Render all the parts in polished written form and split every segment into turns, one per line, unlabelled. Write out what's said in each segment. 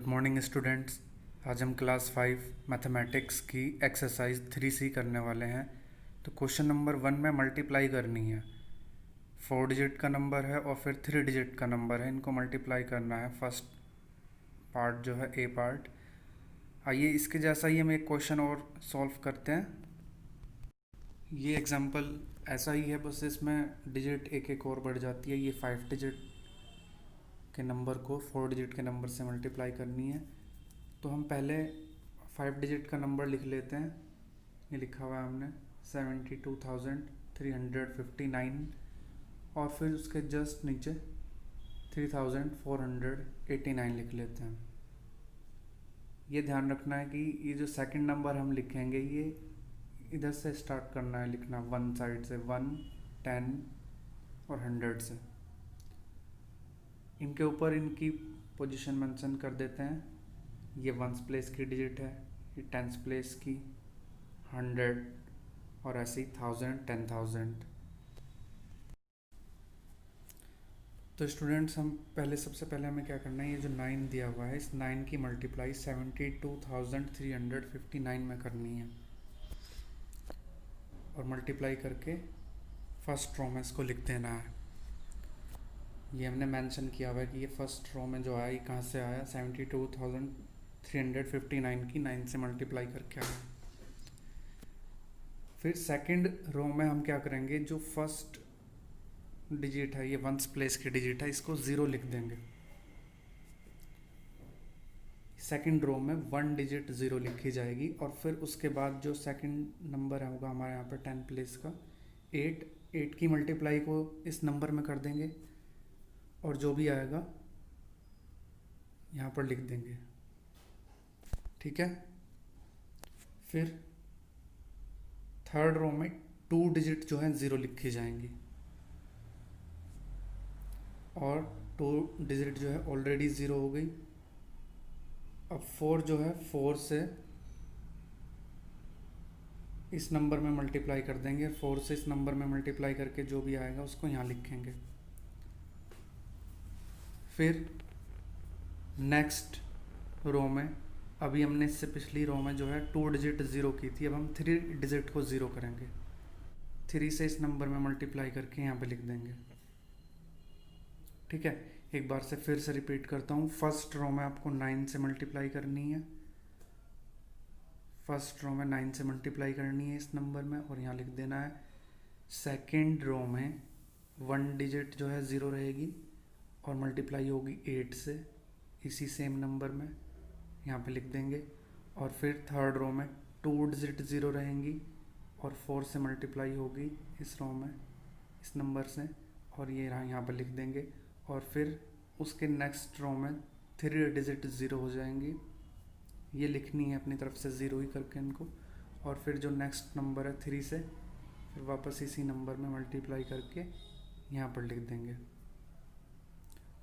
Morning students. आज हम class 5 mathematics की एक्सरसाइज 3C करने वाले हैं। तो क्वेश्चन नंबर 1 में मल्टीप्लाई करनी है। 4 डिजिट का नंबर है और फिर 3 डिजिट का नंबर है, इनको मल्टीप्लाई करना है। फर्स्ट पार्ट जो है ए पार्ट। आइए इसके जैसा ही हम एक क्वेश्चन और सॉल्व करते हैं। ये एग्जांपल ऐसा ही है, बस इसमें डिजिट एक एक और बढ़ जाती है। ये 5 डिजिट के नंबर को 4 डिजिट के नंबर से मल्टीप्लाई करनी है। तो हम पहले 5 डिजिट का नंबर लिख लेते हैं। ये लिखा हुआ है हमने 72,359 और फिर उसके जस्ट नीचे 3,489 लिख लेते हैं। ये ध्यान रखना है कि ये जो सेकंड नंबर हम लिखेंगे ये इधर से स्टार्ट करना है लिखना, वन साइड से, 1, 10 और 100 से। इनके ऊपर इनकी पोजीशन मेंशन कर देते हैं। ये वंस प्लेस की डिजिट है, ये टेंस प्लेस की, 100 और ऐसे ही 1000, 10,000। तो स्टूडेंट्स हम सबसे पहले हमें क्या करना है, ये जो 9 दिया हुआ है इस 9 की मल्टीप्लाई 72,359 में करनी है और मल्टीप्लाई करके फर्स्ट रो में इसको लिख देना है। ये हमने मेंशन किया हुआ है कि ये फर्स्ट रो में जो आया ये कहाँ से आया, 72,359 की 9 से मल्टीप्लाई करके आया। फिर सेकंड रो में हम क्या करेंगे, जो फर्स्ट डिजिट है ये वंस प्लेस की डिजिट है, इसको 0 लिख देंगे। सेकंड रो में 1 डिजिट 0 लिखी जाएगी और फिर उसके बाद जो सेकंड नंबर होगा हमारे यहाँ पर 10 प्लेस का 8 की मल्टीप्लाई को इस नंबर में कर देंगे और जो भी आएगा यहाँ पर लिख देंगे। ठीक है। फिर थर्ड रो में 2 डिजिट जो है 0 लिखी जाएंगी और 2 डिजिट जो है ऑलरेडी 0 हो गई। अब 4 जो है 4 से इस नंबर में मल्टीप्लाई कर देंगे, 4 से इस नंबर में मल्टीप्लाई करके जो भी आएगा उसको यहाँ लिखेंगे। फिर नेक्स्ट रो में, अभी हमने इससे पिछली रो में जो है 2 डिजिट 0 की थी, अब हम 3 डिजिट को 0 करेंगे। 3 से इस नंबर में मल्टीप्लाई करके यहाँ पे लिख देंगे। ठीक है। एक बार से फिर से रिपीट करता हूँ। फर्स्ट रो में आपको 9 से मल्टीप्लाई करनी है, फर्स्ट रो में 9 से मल्टीप्लाई करनी है इस नंबर में और यहाँ लिख देना है। सेकेंड रो में 1 डिजिट जो है 0 रहेगी और मल्टीप्लाई होगी 8 से इसी सेम नंबर में, यहाँ पे लिख देंगे। और फिर थर्ड रो में 2 डिजिट 0 रहेंगी और 4 से मल्टीप्लाई होगी इस रो में इस नंबर से और ये यहाँ पे लिख देंगे। और फिर उसके नेक्स्ट रो में 3 डिजिट 0 हो जाएंगी, ये लिखनी है अपनी तरफ से 0 ही करके इनको। और फिर जो नेक्स्ट नंबर है 3 से फिर वापस इसी नंबर में मल्टीप्लाई करके यहाँ पर लिख देंगे।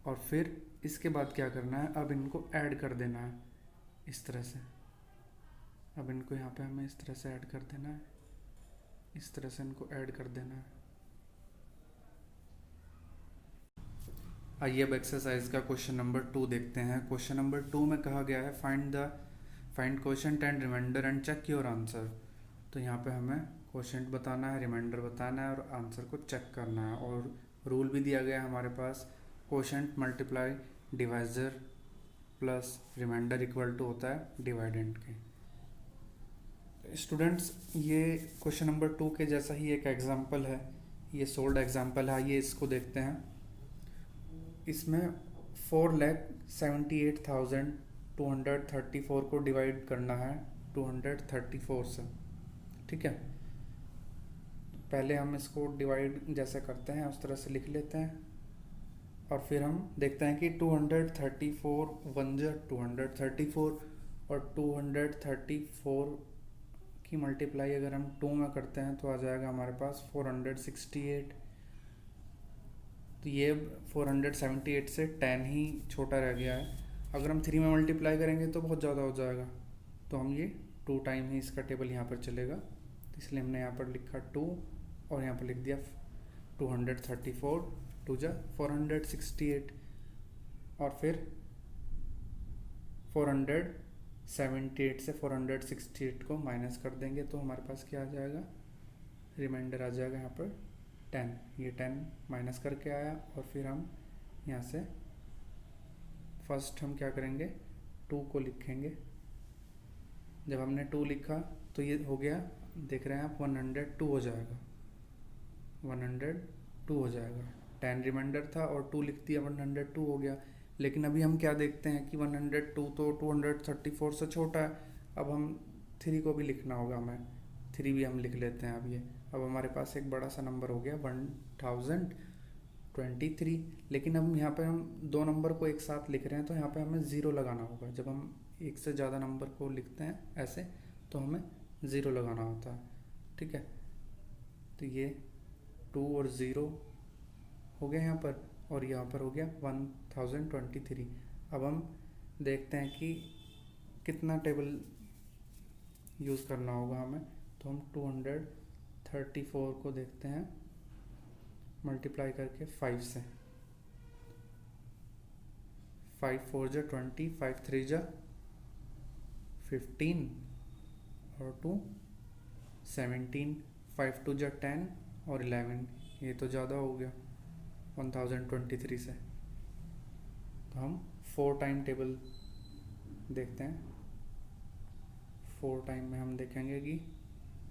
और फिर इसके बाद क्या करना है, अब इनको ऐड कर देना है इस तरह से। अब इनको यहाँ पे हमें इस तरह से ऐड कर देना है, इस तरह से इनको ऐड कर देना है। आइए अब एक्सरसाइज का क्वेश्चन नंबर 2 देखते हैं। क्वेश्चन नंबर 2 में कहा गया है find quotient and remainder and check your answer. तो यहाँ पे हमें क्वोशंट बताना है, रिमाइंडर बताना है और आंसर को चेक करना है। और रूल भी दिया गया है हमारे पास, quotient multiply divisor plus remainder equal to होता है डिवाइडेंड के। स्टूडेंट्स ये क्वेश्चन नंबर 2 के जैसा ही एक एग्जाम्पल है, ये सोल्ड एग्जाम्पल है। ये इसको देखते हैं। इसमें 4,78,234 को डिवाइड करना है 234 से। ठीक है। पहले हम इसको डिवाइड जैसे करते हैं उस तरह से लिख लेते हैं और फिर हम देखते हैं कि 234 1 जा 234 और 234 की मल्टीप्लाई अगर हम 2 में करते हैं तो आ जाएगा हमारे पास 468। तो ये 478 से 10 ही छोटा रह गया है। अगर हम 3 में मल्टीप्लाई करेंगे तो बहुत ज़्यादा हो जाएगा, तो हम ये 2 टाइम ही इसका टेबल यहाँ पर चलेगा। तो इसलिए हमने यहाँ पर लिखा 2 और यहाँ पर लिख दिया 234, 2 जा 468 और फिर 478 से 468 को माइनस कर देंगे तो हमारे पास क्या आ जाएगा, रिमाइंडर आ जाएगा यहाँ पर 10। ये 10 माइनस करके आया और फिर हम यहाँ से फर्स्ट हम क्या करेंगे, 2 को लिखेंगे। जब हमने 2 लिखा तो ये हो गया, देख रहे हैं आप, 102 हो जाएगा, 102 हो जाएगा। 10 रिमाइंडर था और 2 लिख दिया, 102 हो गया। लेकिन अभी हम क्या देखते हैं कि 102 तो 234 से छोटा है। अब हम 3 को भी लिखना होगा, हमें 3 भी हम लिख लेते हैं। अब ये अब हमारे पास एक बड़ा सा नंबर हो गया 1023। लेकिन अब यहाँ पे हम 2 नंबर को एक साथ लिख रहे हैं तो यहाँ पे हमें 0 लगाना होगा। जब हम एक से ज़्यादा नंबर को लिखते हैं ऐसे तो हमें 0 लगाना होता है, ठीक है। तो ये 2 और 0 हो गया यहाँ पर, और यहाँ पर हो गया 1023। अब हम देखते हैं कि कितना टेबल यूज़ करना होगा हमें। तो हम 234 को देखते हैं मल्टीप्लाई करके 5 से। 5 4 जा 20, 5 3 जा 15 और 2 17, 5 2 जा 10 और 11। ये तो ज़्यादा हो गया 1023 से। तो हम 4 टाइम टेबल देखते हैं। 4 टाइम में हम देखेंगे कि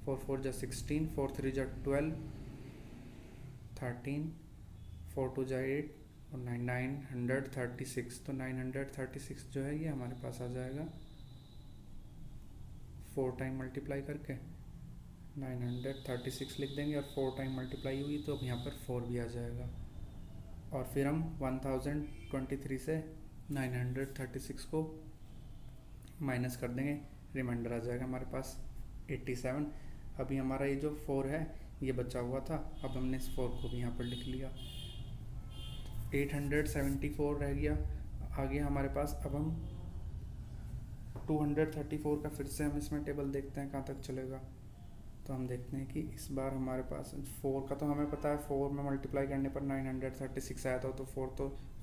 4 4 जा 16, 4 3 जा 12, 13, 4 2 जा 8 और 936। तो 936 जो है ये हमारे पास आ जाएगा 4 टाइम मल्टीप्लाई करके 936 लिख देंगे और 4 टाइम मल्टीप्लाई हुई तो अब यहाँ पर 4 भी आ जाएगा। और फिर हम 1023 से 936 को माइनस कर देंगे, रिमाइंडर आ जाएगा हमारे पास 87। अभी हमारा ये जो 4 है ये बचा हुआ था, अब हमने इस 4 को भी यहाँ पर लिख लिया। 874 रह गया आगे हमारे पास। अब हम 234 का फिर से हम इसमें टेबल देखते हैं कहाँ तक चलेगा। तो हम देखते हैं कि इस बार हमारे पास 4 का तो हमें पता है, 4 में मल्टीप्लाई करने पर 936 आया था। तो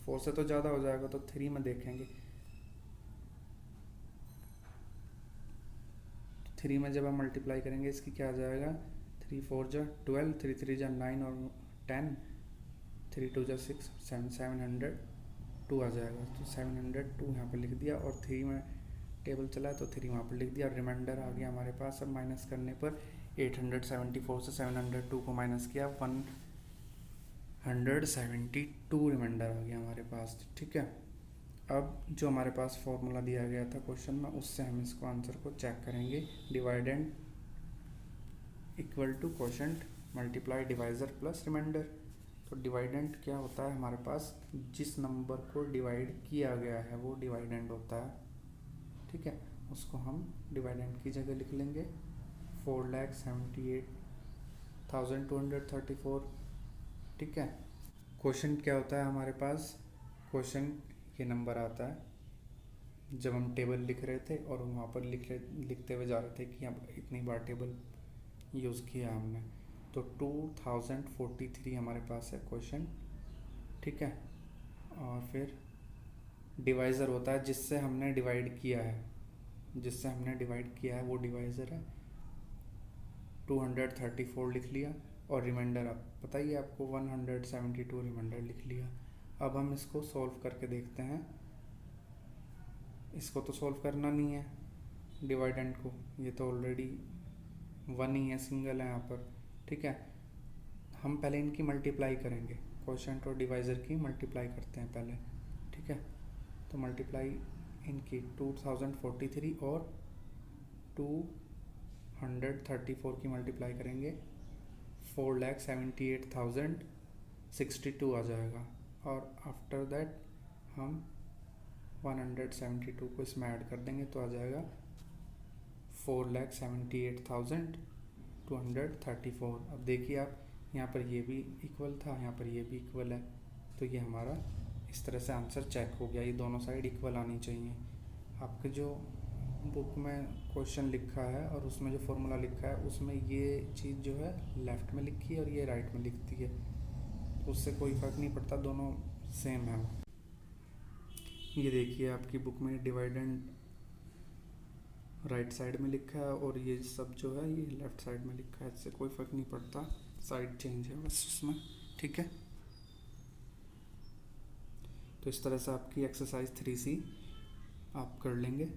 4 से तो ज़्यादा हो जाएगा, तो 3 में देखेंगे। 3 में जब हम मल्टीप्लाई करेंगे इसकी क्या आ जाएगा, 3 4 जा 12, 3 3 जा 9 और 10, 3 2 जा 6, 702 आ जाएगा। तो 702 यहाँ पर लिख दिया और 3 में टेबल चला तो 3 वहाँ पर लिख दिया। रिमाइंडर आ गया हमारे पास। अब माइनस करने पर 874 से 702 को माइनस किया, 172 रिमाइंडर आ गया हमारे पास, ठीक है। अब जो हमारे पास फॉर्मूला दिया गया था क्वेश्चन में, उससे हम इसको आंसर को चेक करेंगे। Dividend equal to quotient multiply divisor plus remainder. तो डिवाइडेंड क्या होता है हमारे पास, जिस नंबर को डिवाइड किया गया है वो डिवाइडेंड होता है, ठीक है। उसको हम डिवाइडेंड की जगह लिख लेंगे 4,78,234, ठीक है। क्वोशंट क्या होता है हमारे पास, क्वोशंट ये नंबर आता है जब हम टेबल लिख रहे थे और वहाँ पर लिखते हुए जा रहे थे कि अब इतनी बार टेबल यूज़ किया हमने। तो 2043 हमारे पास है क्वेश्चन, ठीक है। और फिर डिवाइज़र होता है जिससे हमने डिवाइड किया है, वो डिवाइज़र है। 234 लिख लिया और रिमाइंडर आप बताइए आपको 172 रिमाइंडर लिख लिया। अब हम इसको सॉल्व करके देखते हैं। इसको तो सॉल्व करना नहीं है डिवाइडेंड को, ये तो ऑलरेडी 1 ही है, सिंगल है यहाँ पर, ठीक है। हम पहले इनकी मल्टीप्लाई करेंगे, क्वोशंट और डिवाइज़र की मल्टीप्लाई करते हैं पहले, ठीक है। तो मल्टीप्लाई इनकी 2043 और 234 की मल्टीप्लाई करेंगे 4,78,062 आ जाएगा। और आफ्टर दैट हम 172 को इसमें ऐड कर देंगे तो आ जाएगा 4,78,234। अब देखिए आप, यहाँ पर ये भी इक्वल था, यहाँ पर ये भी इक्वल है, तो ये हमारा इस तरह से आंसर चेक हो गया। ये दोनों साइड इक्वल आनी चाहिए। आपके जो बुक में क्वेश्चन लिखा है और उसमें जो फॉर्मूला लिखा है उसमें ये चीज़ जो है लेफ़्ट में लिखी है और ये राइट में लिखती है, तो उससे कोई फ़र्क नहीं पड़ता, दोनों सेम है। ये देखिए आपकी बुक में डिवाइडेंड राइट साइड में लिखा है और ये सब जो है ये लेफ्ट साइड में लिखा है। इससे कोई फ़र्क नहीं पड़ता, साइड चेंज है बस उसमें। ठीक है, तो इस तरह से आपकी एक्सरसाइज 3C आप कर लेंगे।